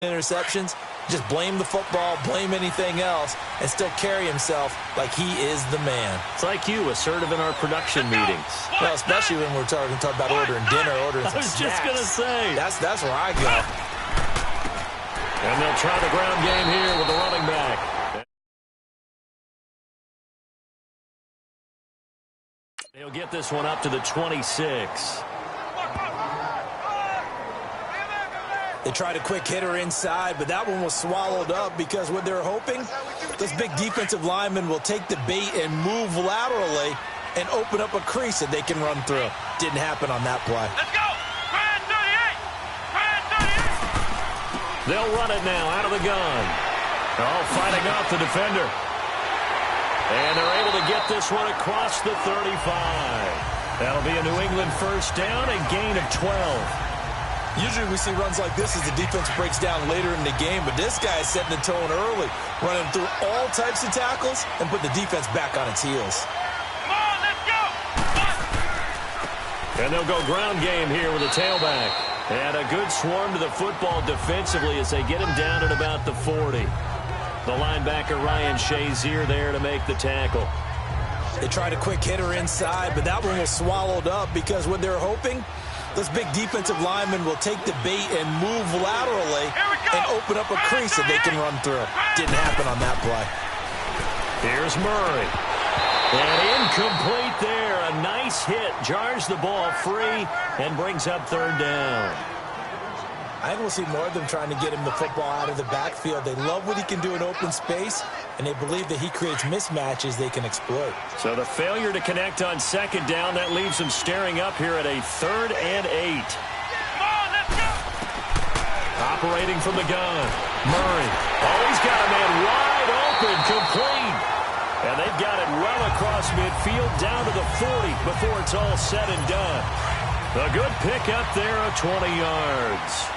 interceptions, just blame the football, blame anything else, and still carry himself like he is the man. It's like you, assertive in our production meetings. Well, especially when we're talking about ordering dinner, ordering some snacks. I was just going to say. That's where I go. And they'll try the ground game here with the running back. He'll get this one up to the 26. They tried a quick hitter inside, but that one was swallowed up because what they're hoping, this big defensive lineman will take the bait and move laterally and open up a crease that they can run through. Didn't happen on that play. Let's go! Brand 38! They'll run it now out of the gun. Oh, fighting off the defender. And they're able to get this one across the 35. That'll be a New England first down and gain of 12. Usually we see runs like this as the defense breaks down later in the game, but this guy is setting the tone early, running through all types of tackles and put the defense back on its heels. Come on, let's go! And they'll go ground game here with a tailback. And a good swarm to the football defensively as they get him down at about the 40. The linebacker Ryan Shazier there to make the tackle. They tried a quick hitter inside, but that one was swallowed up because what they're hoping, this big defensive lineman will take the bait and move laterally and open up a crease that they can run through. Didn't happen on that play. Here's Murray. And incomplete there. A nice hit. Jars the ball free and brings up third down. I think we'll see more of them trying to get him the football out of the backfield. They love what he can do in open space, and they believe that he creates mismatches they can exploit. So the failure to connect on second down, that leaves them staring up here at a 3rd and 8. Come on, let's go! Operating from the gun. Murray. Oh, he's got a man wide open, complete. And they've got it well across midfield down to the 40 before it's all said and done. A good pickup there of 20 yards.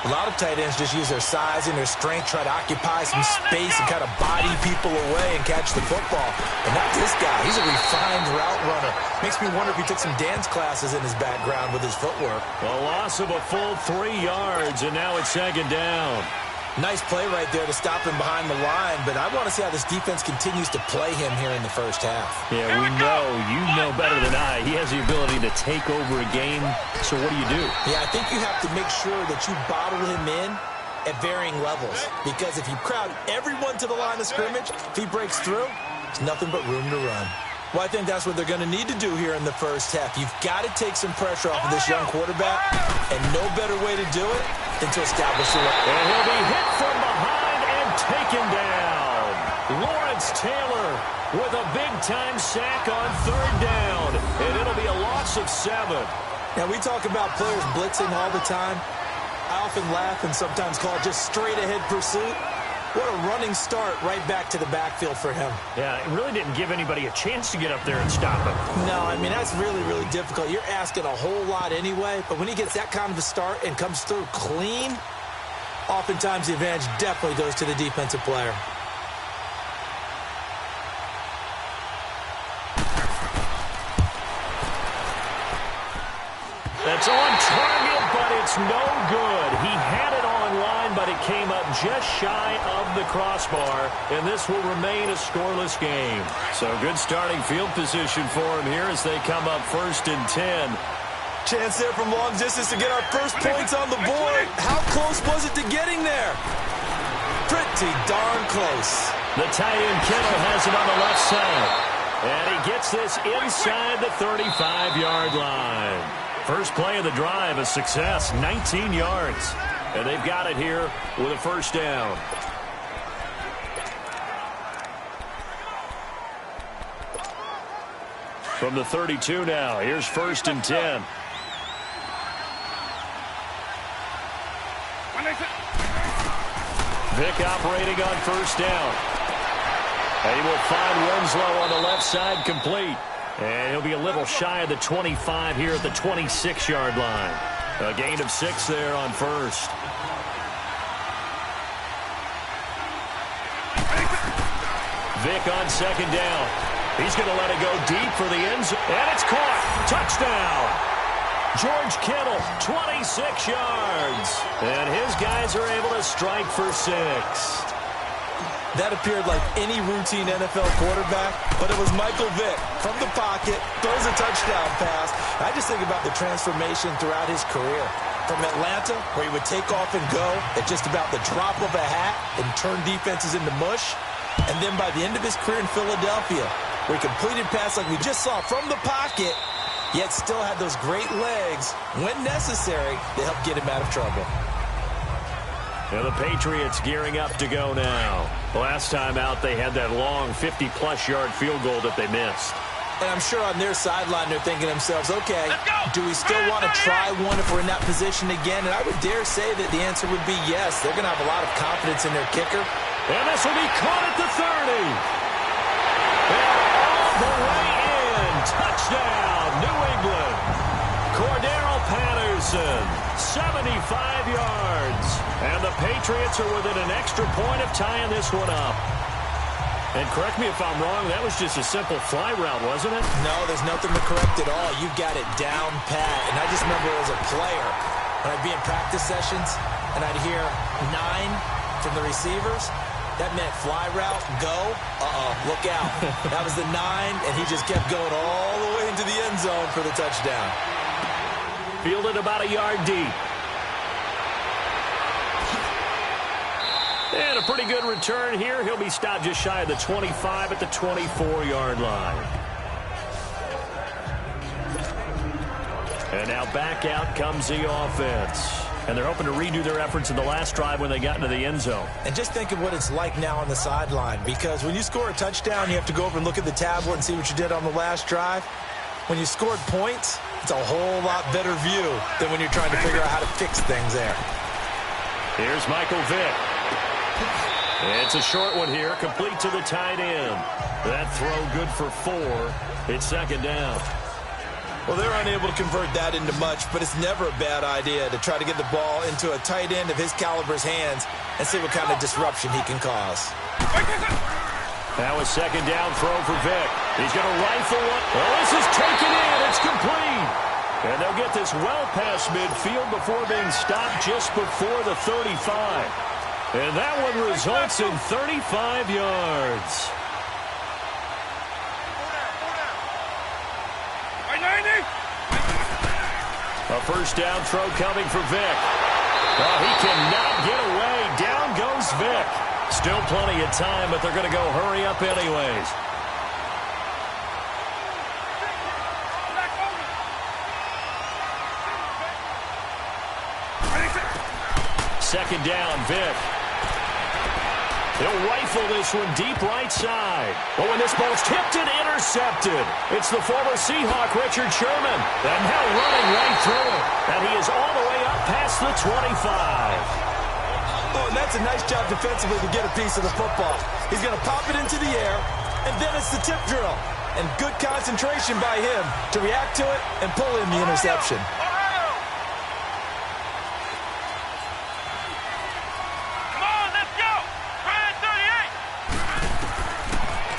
A lot of tight ends just use their size and their strength, try to occupy some space and kind of body people away and catch the football. But not this guy. He's a refined route runner. Makes me wonder if he took some dance classes in his background with his footwork. A loss of a full 3 yards, and now it's second down. Nice play right there to stop him behind the line, but I want to see how this defense continues to play him here in the first half. Yeah, we know. You know better than I. He has the ability to take over a game, so what do you do? Yeah, I think you have to make sure that you bottle him in at varying levels, because if you crowd everyone to the line of scrimmage, if he breaks through, there's nothing but room to run. Well, I think that's what they're going to need to do here in the first half. You've got to take some pressure off of this young quarterback, and no better way to do it than to establish the run. And he'll be hit from behind and taken down. Lawrence Taylor with a big-time sack on 3rd down, and it'll be a loss of 7. Now, we talk about players blitzing all the time. I often laugh and sometimes call it just straight-ahead pursuit. What a running start right back to the backfield for him. Yeah, it really didn't give anybody a chance to get up there and stop him. No, I mean, that's really, really difficult. You're asking a whole lot anyway, but when he gets that kind of a start and comes through clean, oftentimes the advantage definitely goes to the defensive player. That's on target, but it's no good. He had it on line, but it came up just shy of the crossbar, and this will remain a scoreless game. So good starting field position for him here as they come up 1st and 10. Chance there from long distance to get our first points on the board. How close was it to getting there? Pretty darn close. The tight end Kittle has it on the left side, and he gets this inside the 35-yard line. First play of the drive, a success, 19 yards. And they've got it here with a first down. From the 32 now, here's 1st and 10. Vick operating on 1st down. And he will find Winslow on the left side complete. And he'll be a little shy of the 25 here at the 26-yard line. A gain of 6 there on 1st. Vick on 2nd down. He's going to let it go deep for the end zone. And it's caught. Touchdown. George Kittle, 26 yards. And his guys are able to strike for 6. That appeared like any routine NFL quarterback, but it was Michael Vick from the pocket, throws a touchdown pass. I just think about the transformation throughout his career. From Atlanta, where he would take off and go at just about the drop of a hat and turn defenses into mush. And then by the end of his career in Philadelphia, where he completed pass like we just saw from the pocket, yet still had those great legs, when necessary, to help get him out of trouble. And the Patriots gearing up to go now. Last time out, they had that long 50-plus yard field goal that they missed. And I'm sure on their sideline they're thinking to themselves, okay, do we still want to try one if we're in that position again? And I would dare say that the answer would be yes. They're going to have a lot of confidence in their kicker. And this will be caught at the 30. And all the way in. Touchdown, New England. Cordero Patterson, 75 yards. And the Patriots are within an extra point of tying this one up. And correct me if I'm wrong, that was just a simple fly route, wasn't it? No, there's nothing to correct at all. You got it down pat. And I just remember as a player, when I'd be in practice sessions and I'd hear 9 from the receivers, that meant fly route, go, look out. That was the 9, and he just kept going all the way into the end zone for the touchdown. Fielded about a yard deep. And a pretty good return here. He'll be stopped just shy of the 25 at the 24-yard line. And now back out comes the offense. And they're hoping to redo their efforts in the last drive when they got into the end zone. And just think of what it's like now on the sideline, because when you score a touchdown, you have to go over and look at the tablet and see what you did on the last drive. When you scored points, it's a whole lot better view than when you're trying to figure out how to fix things there. Here's Michael Vick. It's a short one here, complete to the tight end. That throw good for 4. It's second down. Well, they're unable to convert that into much, but it's never a bad idea to try to get the ball into a tight end of his caliber's hands and see what kind of disruption he can cause. That was second down throw for Vick. He's going to rifle one. Oh, this is taken in. It's complete. And they'll get this well past midfield before being stopped just before the 35. And that one results in 35 yards. A first down throw coming for Vick. Oh, he cannot get away. Down goes Vick. Still plenty of time, but they're going to go hurry up anyways. Second down, Vick. He'll rifle this one deep right side. Oh, and this ball's tipped and intercepted. It's the former Seahawk, Richard Sherman. And now running right through it. And he is all the way up past the 25. Oh, and that's a nice job defensively to get a piece of the football. He's going to pop it into the air, and then it's the tip drill. And good concentration by him to react to it and pull in the interception.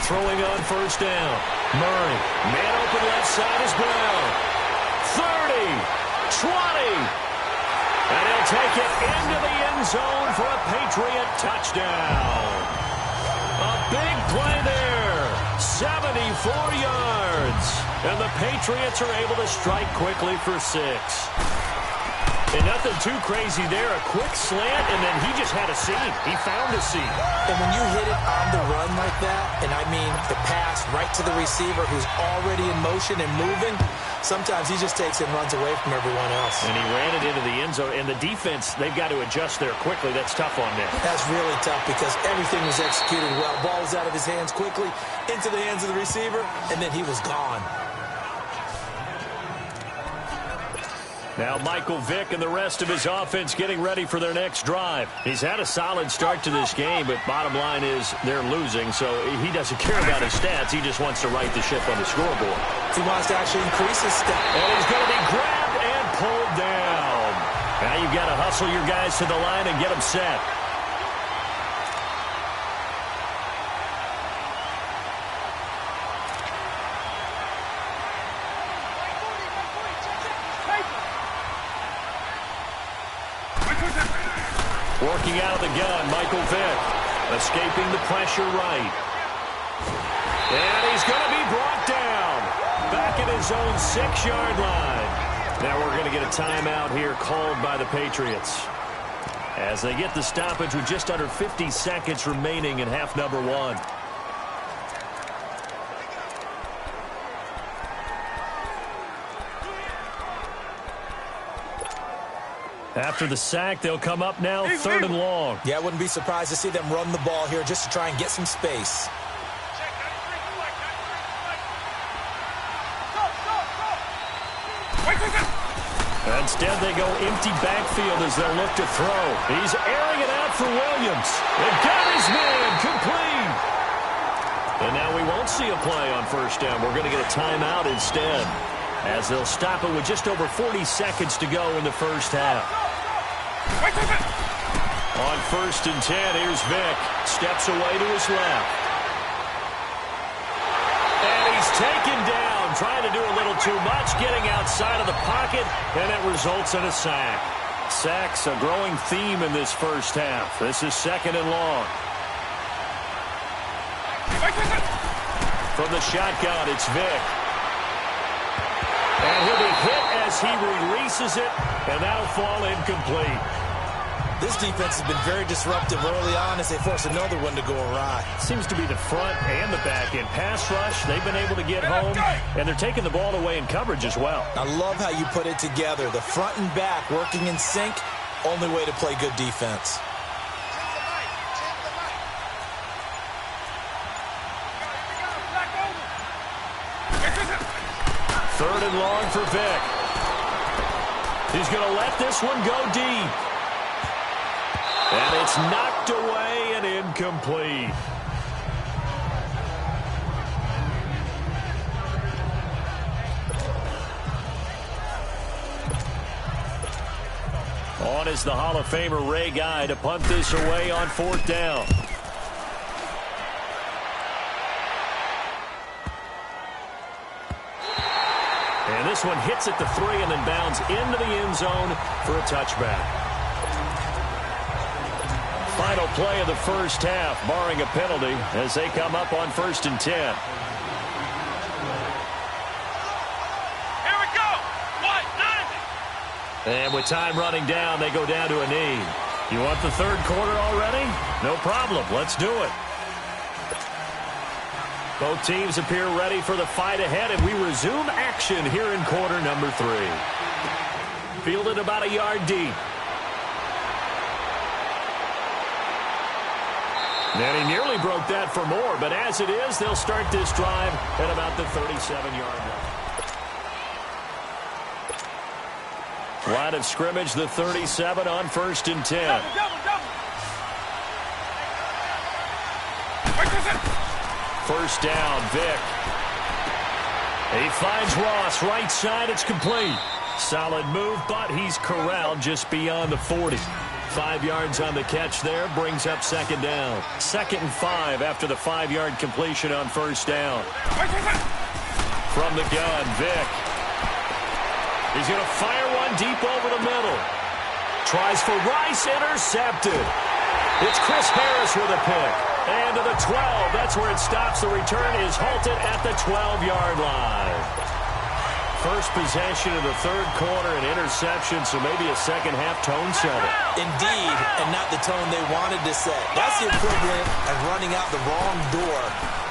Throwing on first down. Murray. Man open left side is Brown. 30. 20. And he'll take it into the end zone for a Patriot touchdown. A big play there. 74 yards. And the Patriots are able to strike quickly for 6. And nothing too crazy there. A quick slant, and then he just had a seam. He found a seam. And when you hit it on the run like that, and I mean the pass right to the receiver who's already in motion and moving, sometimes he just takes it and runs away from everyone else. And he ran it into the end zone. And the defense, they've got to adjust there quickly. That's tough on them. That's really tough because everything was executed well. Ball was out of his hands quickly, into the hands of the receiver, and then he was gone. Now Michael Vick and the rest of his offense getting ready for their next drive. He's had a solid start to this game, but bottom line is they're losing, so he doesn't care about his stats. He just wants to right the ship on the scoreboard. He wants to actually increase his stats. And he's going to be grabbed and pulled down. Now you've got to hustle your guys to the line and get them set. Working out of the gun, Michael Vick. Escaping the pressure right. And he's going to be brought down. Back at his own 6-yard line. Now we're going to get a timeout here called by the Patriots, as they get the stoppage with just under 50 seconds remaining in half number 1. After the sack, they'll come up now 3rd and long. Yeah, I wouldn't be surprised to see them run the ball here just to try and get some space. Instead, they go empty backfield as they'll look to throw. He's airing it out for Williams. They got his man complete. And now we won't see a play on 1st down. We're going to get a timeout instead, as they'll stop it with just over 40 seconds to go in the 1st half. On 1st and 10, here's Vick. Steps away to his left. And he's taken down, trying to do a little too much, getting outside of the pocket, and it results in a sack. Sacks a growing theme in this 1st half. This is 2nd and long. From the shotgun, it's Vick. And he'll be hit as he releases it, and that'll fall incomplete. This defense has been very disruptive early on as they force another one to go awry. Seems to be the front and the back end pass rush. They've been able to get home, and they're taking the ball away in coverage as well. I love how you put it together. The front and back working in sync, only way to play good defense. Third and long for Vick. He's going to let this one go deep. And it's knocked away and incomplete. On is the Hall of Famer Ray Guy to punt this away on 4th down. And this one hits at the 3 and then bounds into the end zone for a touchback. Final play of the 1st half, barring a penalty, as they come up on 1st and 10. Here we go. 190. And with time running down, they go down to a knee. You want the 3rd quarter already? No problem. Let's do it. Both teams appear ready for the fight ahead, and we resume action here in quarter number 3. Fielded about a yard deep. And he nearly broke that for more, but as it is, they'll start this drive at about the 37-yard line. Line of scrimmage, the 37 on 1st and 10. First down, Vick. He finds Ross, right side, it's complete. Solid move, but he's corralled just beyond the 40. 5 yards on the catch there, brings up 2nd down. 2nd and 5 after the 5-yard completion on 1st down. From the gun, Vick. He's going to fire one deep over the middle. Tries for Rice, intercepted. It's Chris Harris with a pick. And to the 12, that's where it stops. The return is halted at the 12-yard line. First possession of the 3rd quarter, an interception, so maybe a 2nd half tone setter. Indeed, and not the tone they wanted to set. That's the equivalent of running out the wrong door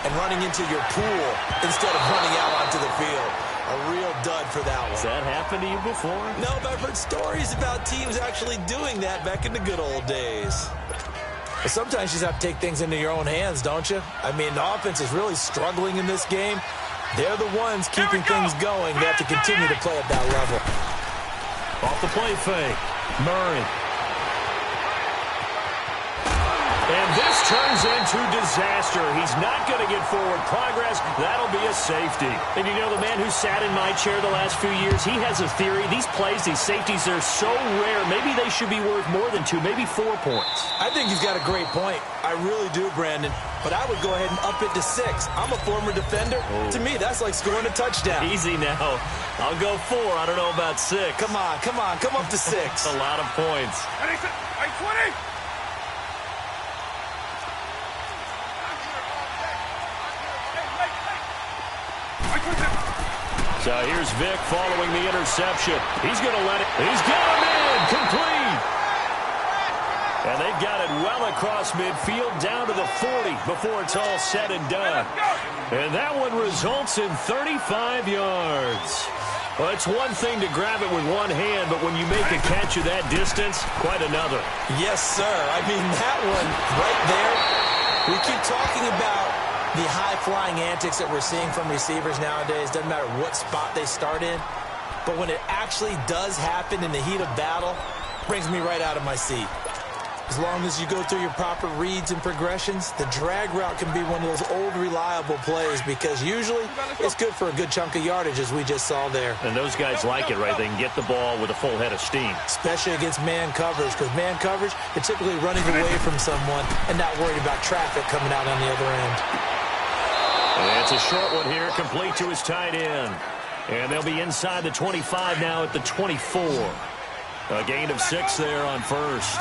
and running into your pool instead of running out onto the field. A real dud for that one. Has that happened to you before? No, but I've heard stories about teams actually doing that back in the good old days. But sometimes you just have to take things into your own hands, don't you? I mean, the offense is really struggling in this game. They're the ones keeping things going. They have to continue to play at that level. Off the play fake. Murray. And this turns into disaster. He's not going to get forward progress. That'll be a safety. And you know, the man who sat in my chair the last few years, he has a theory. These plays, these safeties, they're so rare. Maybe they should be worth more than 2, maybe 4 points. I think he's got a great point. I really do, Brandon. But I would go ahead and up it to 6. I'm a former defender. Oh. To me, that's like scoring a touchdown. Easy now. I'll go 4. I don't know about 6. Come on. Come up to 6. A lot of points. 20. So here's Vic following the interception. He's going to let it. He's got him in. Complete. And they've got it well across midfield down to the 40 before it's all said and done. And that one results in 35 yards. Well, it's one thing to grab it with one hand, but when you make a catch of that distance, quite another. Yes, sir. I mean, that one right there, we keep talking about the high-flying antics that we're seeing from receivers nowadays. Doesn't matter what spot they start in. But when it actually does happen in the heat of battle, it brings me right out of my seat. As long as you go through your proper reads and progressions, the drag route can be one of those old reliable plays because usually it's good for a good chunk of yardage, as we just saw there. And those guys like it, right? They can get the ball with a full head of steam. Especially against man coverage, because man coverage, they're typically running away from someone and not worried about traffic coming out on the other end. And it's a short one here, complete to his tight end. And they'll be inside the 25 now at the 24. A gain of 6 there on first.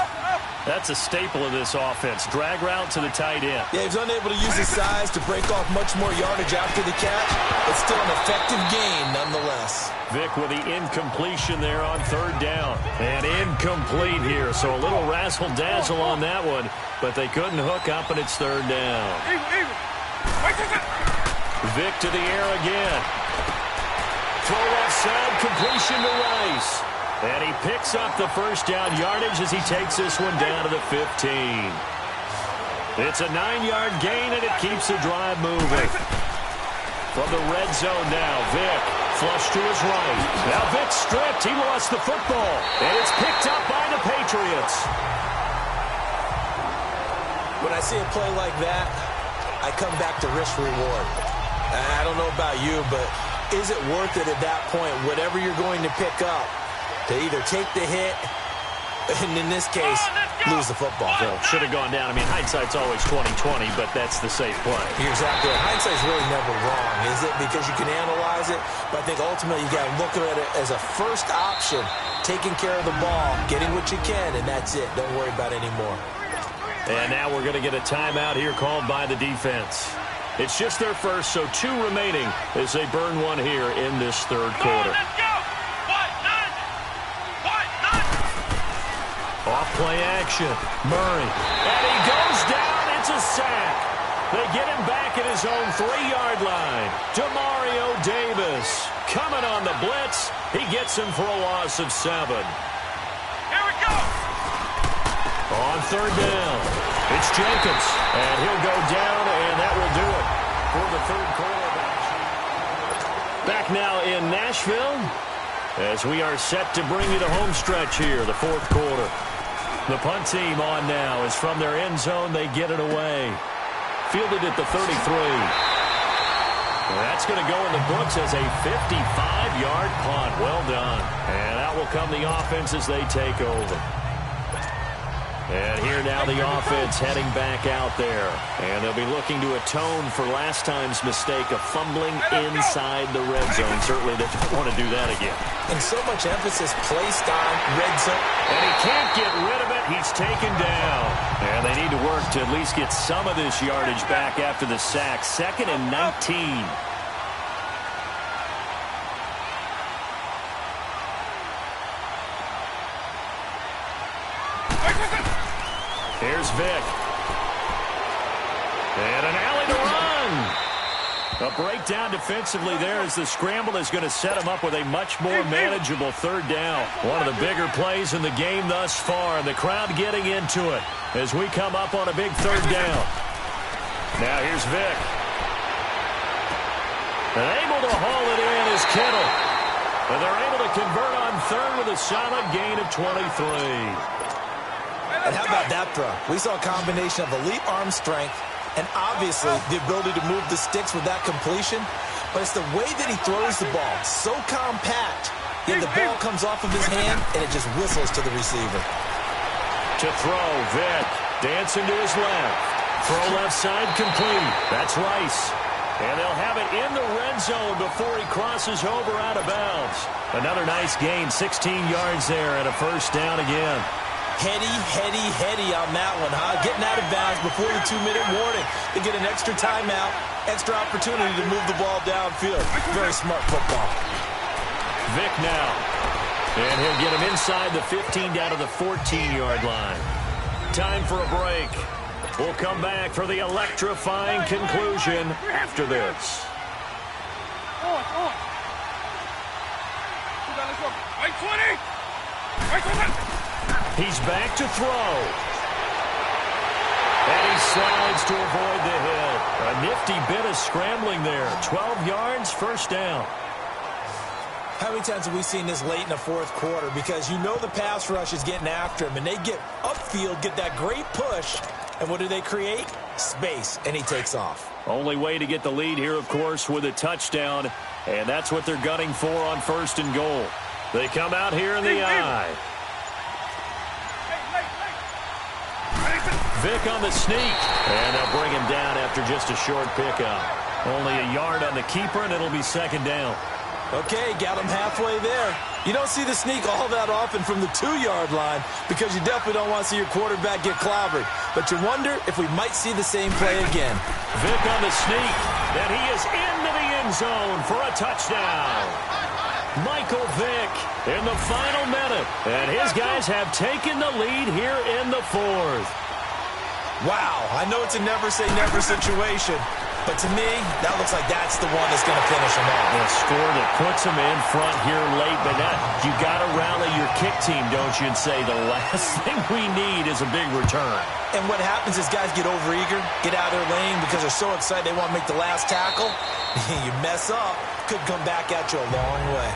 That's a staple of this offense. Drag route to the tight end. Yeah, he's unable to use his size to break off much more yardage after the catch. It's still an effective gain nonetheless. Vic with the incompletion there on third down. And incomplete here. So a little razzle-dazzle on that one. But they couldn't hook up, and it's third down. Vic to the air again. Throw left side, completion to Rice. And he picks up the first down yardage as he takes this one down to the 15. It's a 9-yard gain, and it keeps the drive moving. From the red zone now, Vic flush to his right. Now Vic stripped. He lost the football. And it's picked up by the Patriots. When I see a play like that, I come back to risk-reward. I don't know about you, but is it worth it at that point, whatever you're going to pick up, to either take the hit, and in this case, lose the football? Well, should have gone down. I mean, hindsight's always 20/20, but that's the safe play. You're exactly right. Hindsight's really never wrong, is it? Because you can analyze it, but I think ultimately you got to look at it as a first option, taking care of the ball, getting what you can, and that's it. Don't worry about it anymore. And now we're going to get a timeout here called by the defense. It's just their first, so 2 remaining as they burn one here in this third quarter. Off-play action. Murray. And he goes down. It's a sack. They get him back at his own 3-yard line. Demario Davis coming on the blitz. He gets him for a loss of 7. Here we go. On third down, it's Jacobs. And he'll go down, and that will do it for the third quarter of action. Back now in Nashville as we are set to bring you the home stretch here, the fourth quarter. The punt team on now is from their end zone. They get it away. Fielded at the 33. That's going to go in the books as a 55-yard punt. Well done. And out will come the offense as they take over. And here now the offense heading back out there. And they'll be looking to atone for last time's mistake of fumbling inside the red zone. Certainly they don't want to do that again. And so much emphasis placed on red zone. And he can't get rid of it. He's taken down. And they need to work to at least get some of this yardage back after the sack. 2nd and 19. Here's Vic. And an alley to run. A breakdown defensively there as the scramble is going to set him up with a much more manageable third down. One of the bigger plays in the game thus far, and the crowd getting into it as we come up on a big third down. Now here's Vic. And able to haul it in is Kittle. And they're able to convert on third with a solid gain of 23. And how about that throw? We saw a combination of elite arm strength and obviously the ability to move the sticks with that completion. But it's the way that he throws the ball. So compact. Yet the ball comes off of his hand and it just whistles to the receiver. To throw, Vic. Dancing to his left. Throw left side complete. That's Rice. And they'll have it in the red zone before he crosses over out of bounds. Another nice gain, 16 yards there and a first down again. Heady on that one, huh? Getting out of bounds before the 2-minute warning. They get an extra timeout, extra opportunity to move the ball downfield. Very smart football. Vic now. And he'll get him inside the 15 down to the 14-yard line. Time for a break. We'll come back for the electrifying conclusion after this. He's back to throw. And he slides to avoid the hit. A nifty bit of scrambling there. 12 yards, first down. How many times have we seen this late in the fourth quarter? Because you know the pass rush is getting after him, and they get upfield, get that great push, and what do they create? Space, and he takes off. Only way to get the lead here, of course, with a touchdown, and that's what they're gunning for on 1st and goal. They come out here in the eye. Vic on the sneak, and they'll bring him down after just a short pickup. Only a yard on the keeper, and it'll be 2nd down. Okay, got him halfway there. You don't see the sneak all that often from the 2-yard line because you definitely don't want to see your quarterback get clobbered. But you wonder if we might see the same play again. Vic on the sneak, and he is into the end zone for a touchdown. Michael Vick in the final minute, and his guys have taken the lead here in the 4th. Wow, I know it's a never-say-never situation, but to me, that looks like that's the one that's going to finish him off. A score that puts him in front here late, but you got to rally your kick team, don't you, and say the last thing we need is a big return. And what happens is guys get overeager, get out of their lane because they're so excited they want to make the last tackle. You mess up, could come back at you a long way.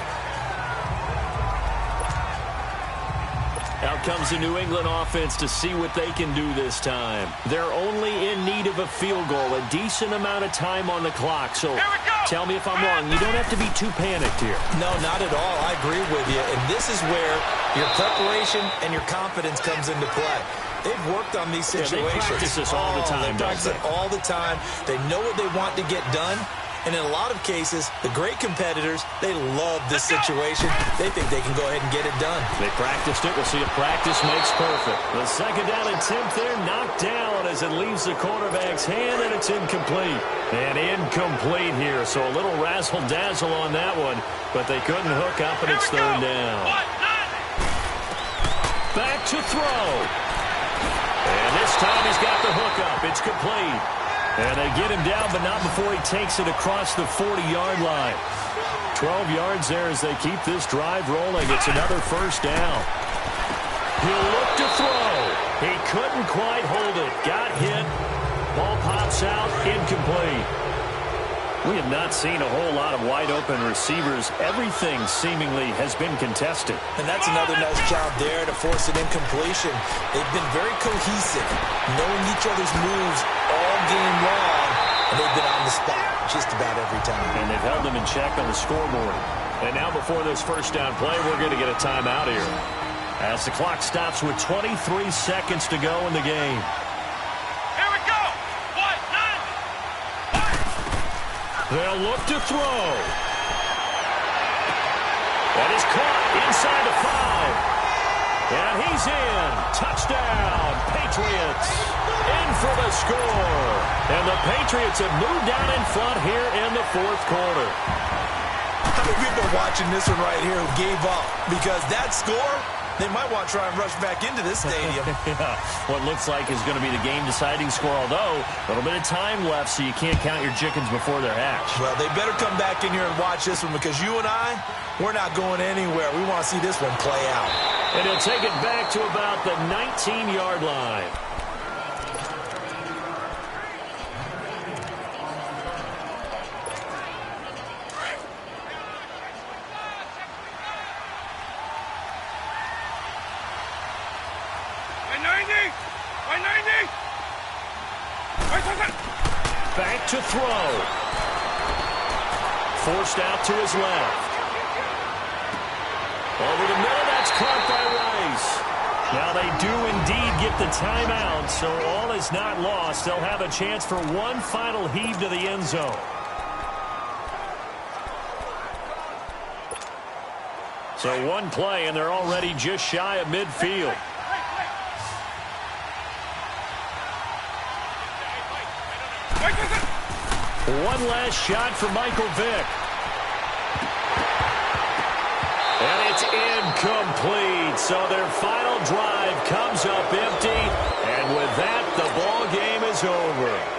Out comes the New England offense to see what they can do this time. They're only in need of a field goal, a decent amount of time on the clock. So tell me if I'm wrong. You don't have to be too panicked here. No, not at all. I agree with you. And this is where your preparation and your confidence comes into play. They've worked on these situations. They practice this all the time, They practice it all the time. They know what they want to get done. And in a lot of cases, the great competitors, they love this situation. They think they can go ahead and get it done. They practiced it. We'll see if practice makes perfect. The 2nd down attempt there knocked down as it leaves the quarterback's hand, and it's incomplete. And incomplete here, so a little razzle-dazzle on that one, but they couldn't hook up, and it's 3rd down. Back to throw. And this time he's got the hookup. It's complete. And they get him down, but not before he takes it across the 40-yard line. 12 yards there as they keep this drive rolling. It's another 1st down. He'll look to throw. He couldn't quite hold it. Got hit. Ball pops out. Incomplete. We have not seen a whole lot of wide-open receivers. Everything seemingly has been contested. And that's another nice job there to force an incompletion. They've been very cohesive, knowing each other's moves all game long, and they've been on the spot just about every time. And they've held them in check on the scoreboard. And now before this 1st down play, we're going to get a timeout here, as the clock stops with 23 seconds to go in the game. Here we go. 1, 9. They'll look to throw. That is caught inside the 5. And he's in. Touchdown, Patriots. In for the score. And the Patriots have moved down in front here in the 4th quarter. How many people watching this one right here who gave up? Because that score, they might want to try and rush back into this stadium. Yeah, what looks like is going to be the game-deciding score, although a little bit of time left, so you can't count your chickens before they're hatched. Well, they better come back in here and watch this one, because you and I, we're not going anywhere. We want to see this one play out. And he'll take it back to about the 19-yard line. Back to throw. Forced out to his left. Over the middle, that's caught by Rice. Now they do indeed get the timeout, so all is not lost. They'll have a chance for one final heave to the end zone. So one play, and they're already just shy of midfield. One last shot for Michael Vick. And it's incomplete. So their final drive comes up empty. And with that, the ball game is over.